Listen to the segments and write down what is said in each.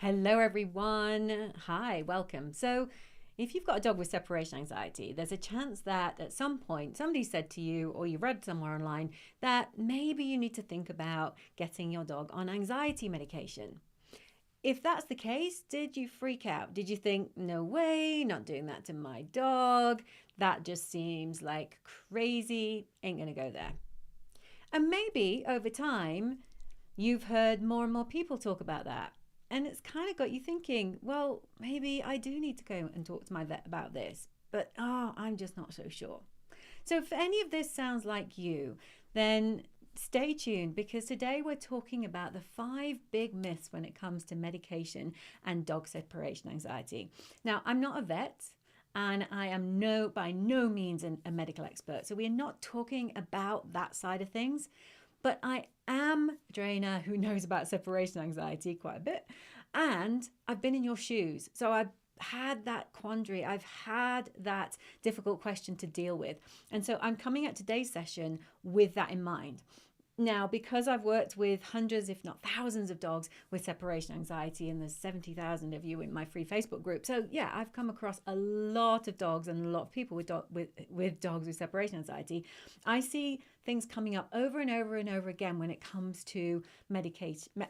Hello, everyone. Hi, welcome. So, if you've got a dog with separation anxiety, there's a chance that at some point somebody said to you, or you read somewhere online, that maybe you need to think about getting your dog on anxiety medication. If that's the case, did you freak out? Did you think, no way, not doing that to my dog? That just seems like crazy, ain't gonna go there. And maybe over time, you've heard more and more people talk about that. And it's kind of got you thinking, well, maybe I do need to go and talk to my vet about this, but I'm just not so sure. So if any of this sounds like you, then stay tuned because today we're talking about the 5 big myths when it comes to medication and dog separation anxiety. Now, I'm not a vet and I am by no means a medical expert. So we're not talking about that side of things. But I am a trainer who knows about separation anxiety quite a bit. And I've been in your shoes. So I've had that quandary. I've had that difficult question to deal with. And so I'm coming at today's session with that in mind. Now, because I've worked with hundreds, if not thousands of dogs with separation anxiety, and there's 70,000 of you in my free Facebook group. So yeah, I've come across a lot of dogs and a lot of people with dogs with separation anxiety. I see things coming up over and over and over again when it comes to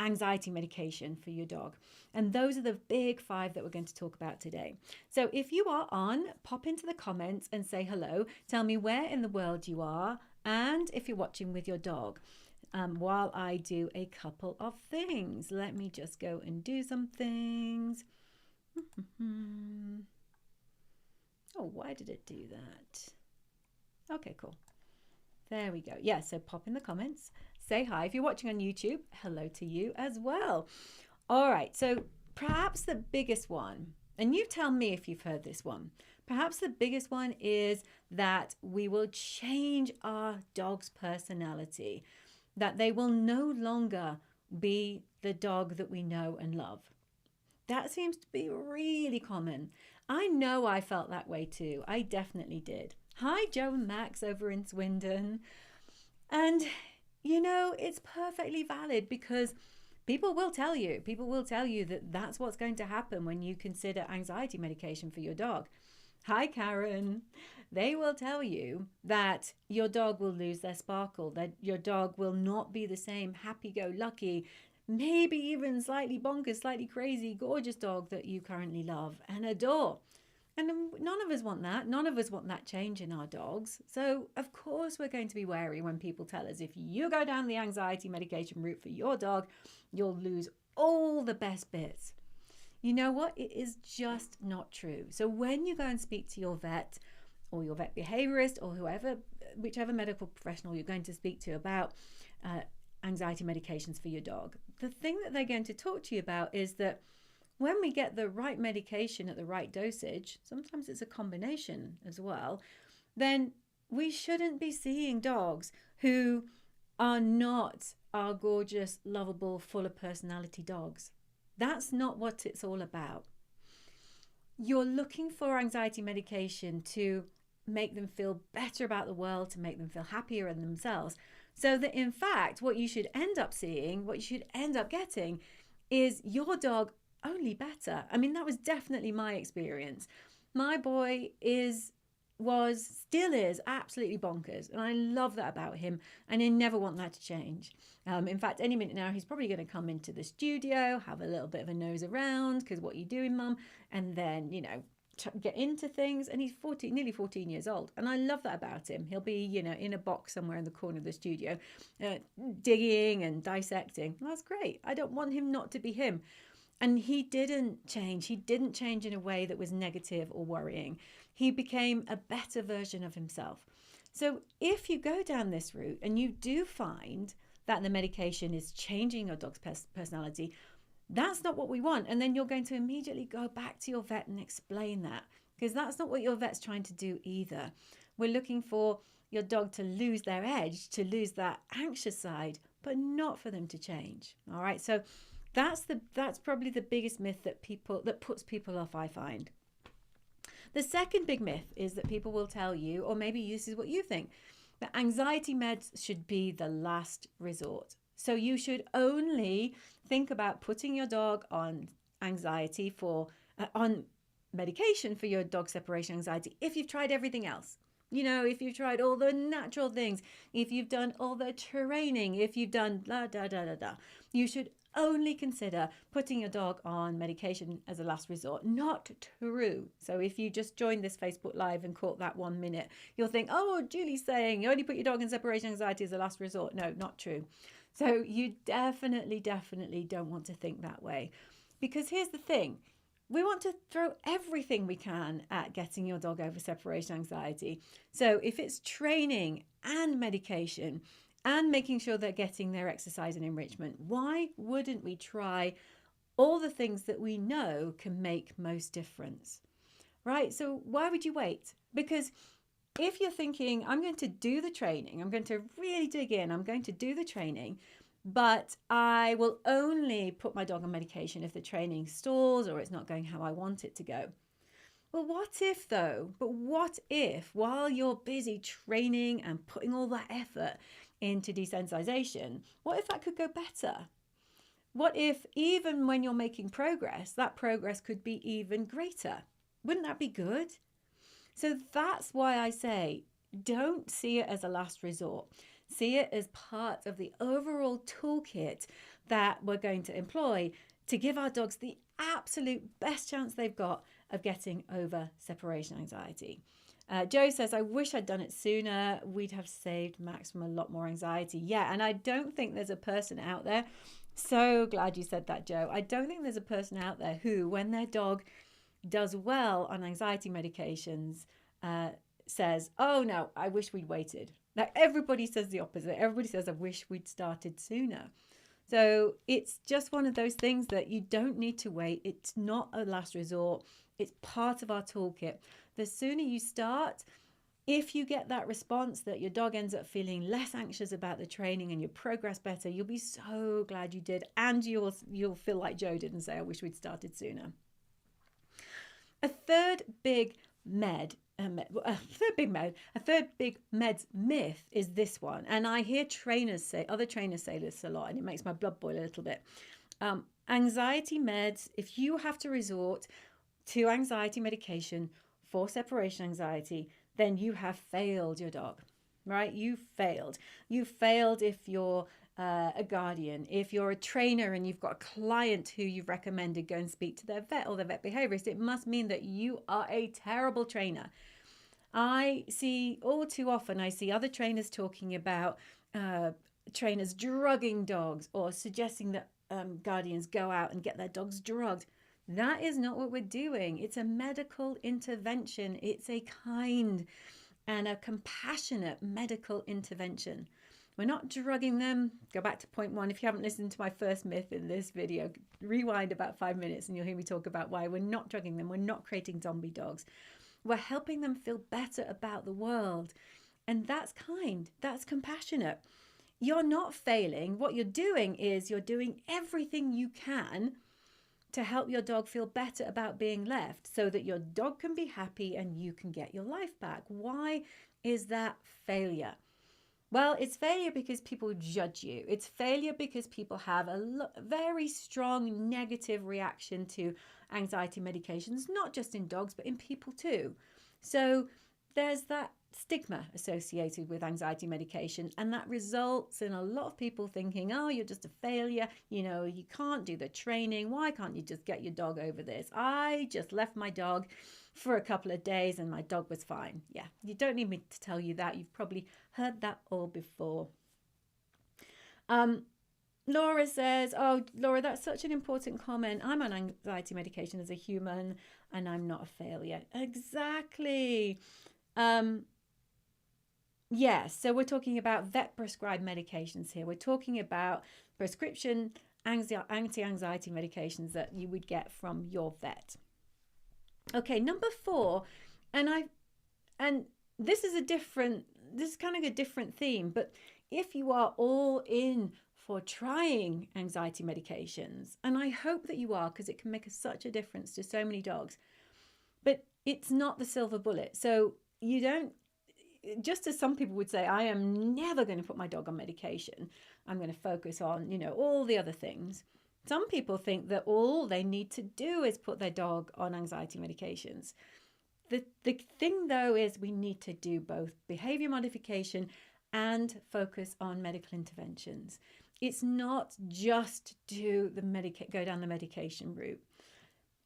anxiety medication for your dog. And those are the big 5 that we're going to talk about today. So if you are on, pop into the comments and say hello. Tell me where in the world you are and if you're watching with your dog. While I do a couple of things. Let me just go and do some things. Oh, why did it do that? Okay, cool. There we go. Yeah, so pop in the comments. Say hi. If you're watching on YouTube, hello to you as well. All right, so perhaps the biggest one, and you tell me if you've heard this one. Perhaps the biggest one is that we will change our dog's personality, that they will no longer be the dog that we know and love. That seems to be really common. I know I felt that way too. I definitely did. Hi, Joe and Max over in Swindon. And, it's perfectly valid because people will tell you that that's what's going to happen when you consider anxiety medication for your dog. Hi, Karen. They will tell you that your dog will lose their sparkle, that your dog will not be the same happy-go-lucky, maybe even slightly bonkers, slightly crazy, gorgeous dog that you currently love and adore. And none of us want that. None of us want that change in our dogs. So, of course, we're going to be wary when people tell us if you go down the anxiety medication route for your dog, you'll lose all the best bits. You know what? It is just not true. So when you go and speak to your vet or your vet behaviorist or whichever medical professional you're going to speak to about anxiety medications for your dog, the thing that they're going to talk to you about is that when we get the right medication at the right dosage, sometimes it's a combination as well, then we shouldn't be seeing dogs who are not our gorgeous, lovable, full of personality dogs. That's not what it's all about. You're looking for anxiety medication to make them feel better about the world, to make them feel happier in themselves. So that in fact, what you should end up seeing, what you should end up getting is your dog only better. I mean, that was definitely my experience. My boy still is absolutely bonkers, and I love that about him, and I never want that to change. In fact, any minute now he's probably going to come into the studio, have a little bit of a nose around, because what are you doing, mum? And then get into things. And he's nearly 14 years old, and I love that about him. He'll be in a box somewhere in the corner of the studio, digging and dissecting. That's great. I don't want him not to be him. And he didn't change. He didn't change in a way that was negative or worrying. He became a better version of himself. So if you go down this route and you do find that the medication is changing your dog's personality, that's not what we want. And then you're going to immediately go back to your vet and explain that, because that's not what your vet's trying to do either. We're looking for your dog to lose their edge, to lose that anxious side, but not for them to change. All right. So that's probably the biggest myth that puts people off, I find. The second big myth is that people will tell you, or maybe this is what you think, that anxiety meds should be the last resort. So you should only think about putting your dog on anxiety for on medication for your dog separation anxiety if you've tried everything else. You know, if you've tried all the natural things, if you've done all the training, if you've done blah, da, da, da, da, you should only consider putting your dog on medication as a last resort. Not true. So if you just joined this Facebook Live and caught that 1 minute, you'll think, oh, Julie's saying you only put your dog in separation anxiety as a last resort. No, not true. So you definitely don't want to think that way. Because here's the thing. We want to throw everything we can at getting your dog over separation anxiety. So if it's training and medication and making sure they're getting their exercise and enrichment, why wouldn't we try all the things that we know can make most difference? Right? So why would you wait? Because if you're thinking, I'm going to do the training, I'm going to really dig in, I'm going to do the training, but I will only put my dog on medication if the training stalls or it's not going how I want it to go. Well, what if though? But what if while you're busy training and putting all that effort into desensitization, what if that could go better? What if even when you're making progress, that progress could be even greater? Wouldn't that be good? So that's why I say, don't see it as a last resort. See it as part of the overall toolkit that we're going to employ to give our dogs the absolute best chance they've got of getting over separation anxiety. Joe says, I wish I'd done it sooner. We'd have saved Max from a lot more anxiety. Yeah, and I don't think there's a person out there. So glad you said that, Joe. I don't think there's a person out there who, when their dog does well on anxiety medications, says, oh no, I wish we'd waited. Now, everybody says the opposite. Everybody says, I wish we'd started sooner. So it's just one of those things that you don't need to wait. It's not a last resort. It's part of our toolkit. The sooner you start, if you get that response that your dog ends up feeling less anxious about the training and your progress better, you'll be so glad you did. And you'll feel like Joe did and say, I wish we'd started sooner. A third big meds myth is this one, and I hear other trainers say this a lot, and it makes my blood boil a little bit. Anxiety meds, if you have to resort to anxiety medication for separation anxiety, then you have failed your dog, right? You failed if you're a guardian, if you're a trainer and you've got a client who you've recommended go and speak to their vet or their vet behaviorist, it must mean that you are a terrible trainer. I see all too often, I see other trainers talking about trainers drugging dogs or suggesting that guardians go out and get their dogs drugged. That is not what we're doing. It's a medical intervention. It's a kind and a compassionate medical intervention. We're not drugging them. Go back to point 1. If you haven't listened to my first myth in this video, rewind about 5 minutes and you'll hear me talk about why we're not drugging them. We're not creating zombie dogs. We're helping them feel better about the world. And that's kind. That's compassionate. You're not failing. What you're doing is you're doing everything you can to help your dog feel better about being left so that your dog can be happy and you can get your life back. Why is that failure? Well, it's failure because people judge you. It's failure because people have a very strong negative reaction to anxiety medications, not just in dogs, but in people too. So there's that stigma associated with anxiety medication, and that results in a lot of people thinking, oh, you're just a failure, you can't do the training, why can't you just get your dog over this? I just left my dog for a couple of days and my dog was fine. Yeah, you don't need me to tell you that. You've probably heard that all before. Laura says, oh, Laura, that's such an important comment. I'm on anxiety medication as a human and I'm not a failure. Exactly. Yes, so we're talking about vet prescribed medications here. We're talking about prescription anti-anxiety medications that you would get from your vet. Okay, number 4, and this is kind of a different theme, but if you are all in for trying anxiety medications, and I hope that you are because it can make such a difference to so many dogs, but it's not the silver bullet. So you don't, just as some people would say, I am never going to put my dog on medication. I'm going to focus on, all the other things. Some people think that all they need to do is put their dog on anxiety medications. The thing though is we need to do both behavior modification and focus on medical interventions. It's not just go down the medication route.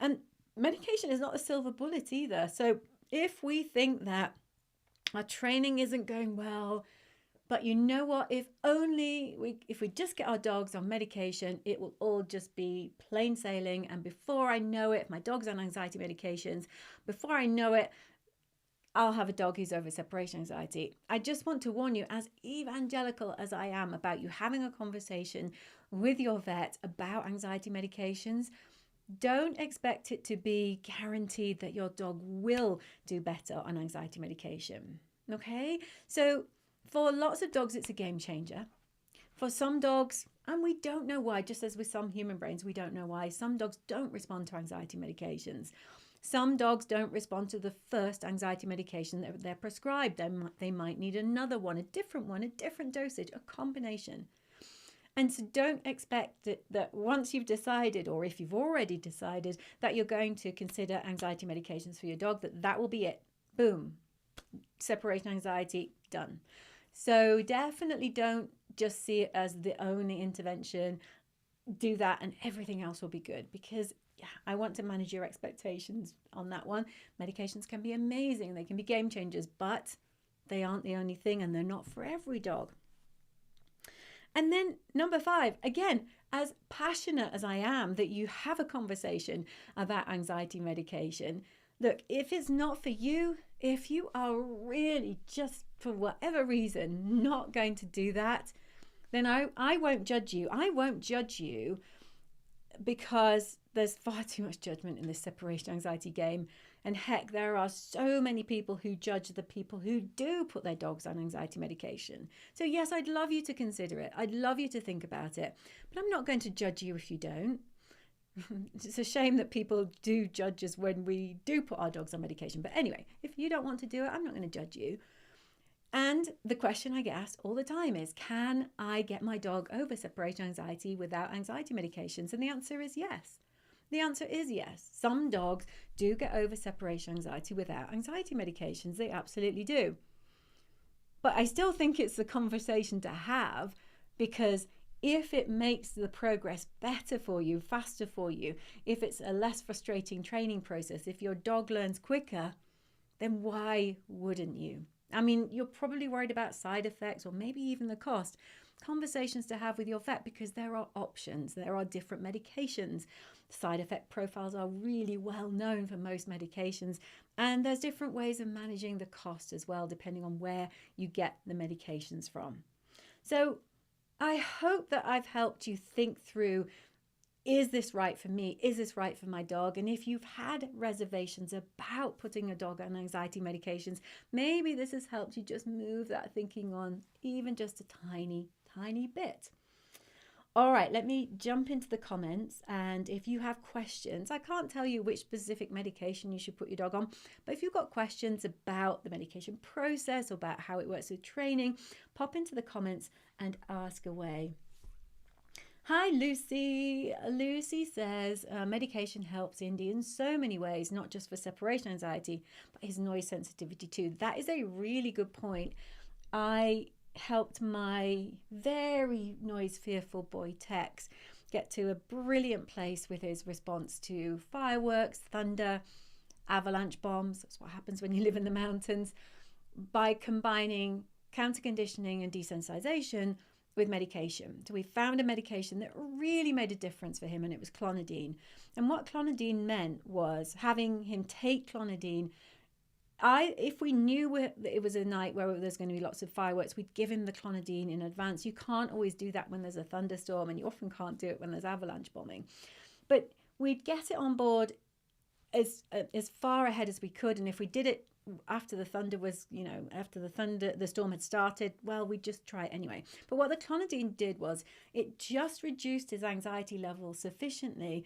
And medication is not a silver bullet either. So if we think that our training isn't going well, but you know what, if we just get our dogs on medication, it will all just be plain sailing. And before I know it, if my dog's on anxiety medications, before I know it, I'll have a dog who's over separation anxiety. I just want to warn you, as evangelical as I am about you having a conversation with your vet about anxiety medications, don't expect it to be guaranteed that your dog will do better on anxiety medication. Okay? So for lots of dogs, it's a game changer. For some dogs, and we don't know why, just as with some human brains, we don't know why, some dogs don't respond to anxiety medications. Some dogs don't respond to the first anxiety medication that they're prescribed. They might need another one, a different dosage, a combination. And so don't expect that once you've decided, or if you've already decided, that you're going to consider anxiety medications for your dog, that will be it. Boom. Separation anxiety, done. So definitely don't just see it as the only intervention. Do that and everything else will be good, because I want to manage your expectations on that one. Medications can be amazing. They can be game changers, but they aren't the only thing, and they're not for every dog. And then number 5, again, as passionate as I am that you have a conversation about anxiety medication, look, if it's not for you, if you are really just for whatever reason not going to do that, then I won't judge you. I won't judge you, because there's far too much judgment in this separation anxiety game. And heck, there are so many people who judge the people who do put their dogs on anxiety medication. So yes, I'd love you to consider it. I'd love you to think about it. But I'm not going to judge you if you don't. It's a shame that people do judge us when we do put our dogs on medication. But anyway, if you don't want to do it, I'm not going to judge you. And the question I get asked all the time is, can I get my dog over separation anxiety without anxiety medications? And the answer is yes. The answer is yes. Some dogs do get over separation anxiety without anxiety medications. They absolutely do. But I still think it's the conversation to have, because if it makes the progress better for you, faster for you, if it's a less frustrating training process, if your dog learns quicker, then why wouldn't you? I mean, you're probably worried about side effects or maybe even the cost. Conversations to have with your vet, because there are options. There are different medications. Side effect profiles are really well known for most medications. And there's different ways of managing the cost as well, depending on where you get the medications from. So I hope that I've helped you think through, is this right for me? Is this right for my dog? And if you've had reservations about putting a dog on anxiety medications, maybe this has helped you just move that thinking on even just a tiny bit. All right, let me jump into the comments. And if you have questions, I can't tell you which specific medication you should put your dog on, but if you've got questions about the medication process or about how it works with training, pop into the comments and ask away. Hi, Lucy. Lucy says medication helps Indy in so many ways, not just for separation anxiety, but his noise sensitivity too. That is a really good point. I helped my very noise fearful boy Tex get to a brilliant place with his response to fireworks, thunder, avalanche bombs. That's what happens when you live in the mountains, by combining counter conditioning and desensitization with medication. So we found a medication that really made a difference for him, and it was clonidine. And what clonidine meant was having him take clonidine. If we knew it was a night where there's going to be lots of fireworks, we'd give him the clonidine in advance. You can't always do that when there's a thunderstorm, and you often can't do it when there's avalanche bombing. But we'd get it on board as far ahead as we could, and if we did it after the thunder was, after the storm had started, well, we'd just try it anyway. But what the clonidine did was it just reduced his anxiety level sufficiently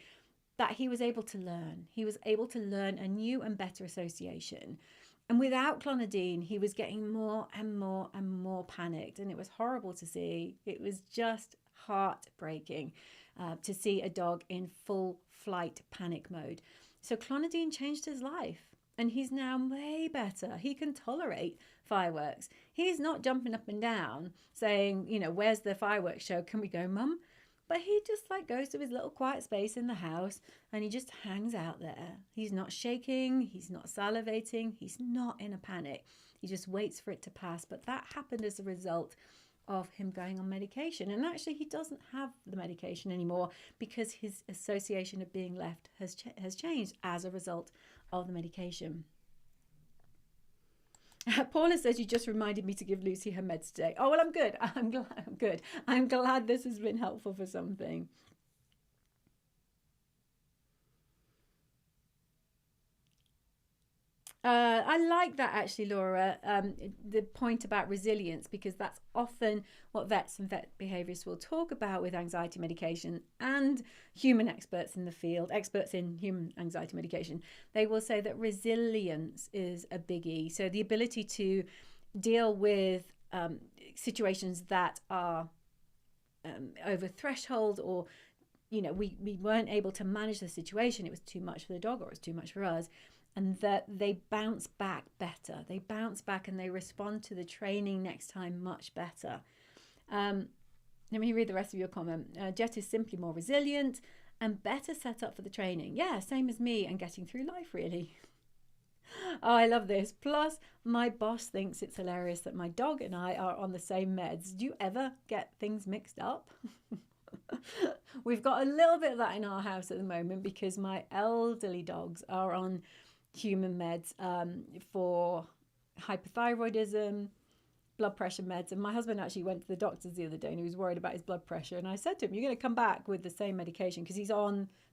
that he was able to learn. He was able to learn a new and better association. And without clonidine, he was getting more and more and more panicked. And it was horrible to see. It was just heartbreaking. to see a dog in full flight panic mode. So clonidine changed his life. And he's now way better. He can tolerate fireworks. He's not jumping up and down saying, where's the fireworks show? Can we go, Mum? But he just goes to his little quiet space in the house and he just hangs out there. He's not shaking. He's not salivating. He's not in a panic. He just waits for it to pass. But that happened as a result of him going on medication. And actually, he doesn't have the medication anymore because his association of being left has changed as a result of the medication. Paula says, you just reminded me to give Lucy her meds today. Oh, well, I'm good. I'm good. I'm glad this has been helpful for something. I like that actually, Laura, the point about resilience, because that's often what vets and vet behaviourists will talk about with anxiety medication, and human experts in the field, experts in human anxiety medication. They will say that resilience is a biggie. So the ability to deal with situations that are over threshold, or we weren't able to manage the situation, it was too much for the dog or it was too much for us, and that they bounce back better. They bounce back and they respond to the training next time much better. Let me read the rest of your comment. Jet is simply more resilient and better set up for the training. Yeah, same as me and getting through life, really. Oh, I love this. Plus, my boss thinks it's hilarious that my dog and I are on the same meds. Do you ever get things mixed up? We've got a little bit of that in our house at the moment because my elderly dogs are on human meds for hypothyroidism, blood pressure meds. And my husband actually went to the doctors the other day and he was worried about his blood pressure. And I said to him, you're going to come back with the same medication because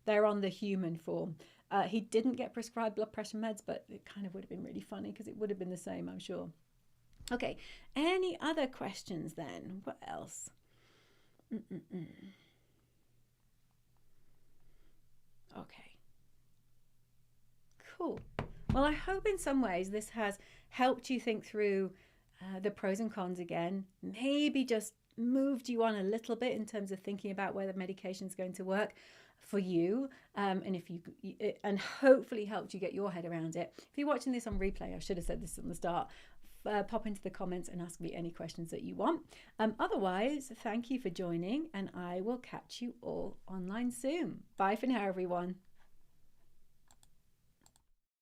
they're on the human form. He didn't get prescribed blood pressure meds, but it kind of would have been really funny because it would have been the same, I'm sure. Okay, any other questions then? What else? Okay. Cool. Well, I hope in some ways this has helped you think through the pros and cons again, maybe just moved you on a little bit in terms of thinking about whether medication is going to work for you, and hopefully helped you get your head around it. If you're watching this on replay, I should have said this on the start, pop into the comments and ask me any questions that you want. Otherwise, thank you for joining and I will catch you all online soon. Bye for now, everyone.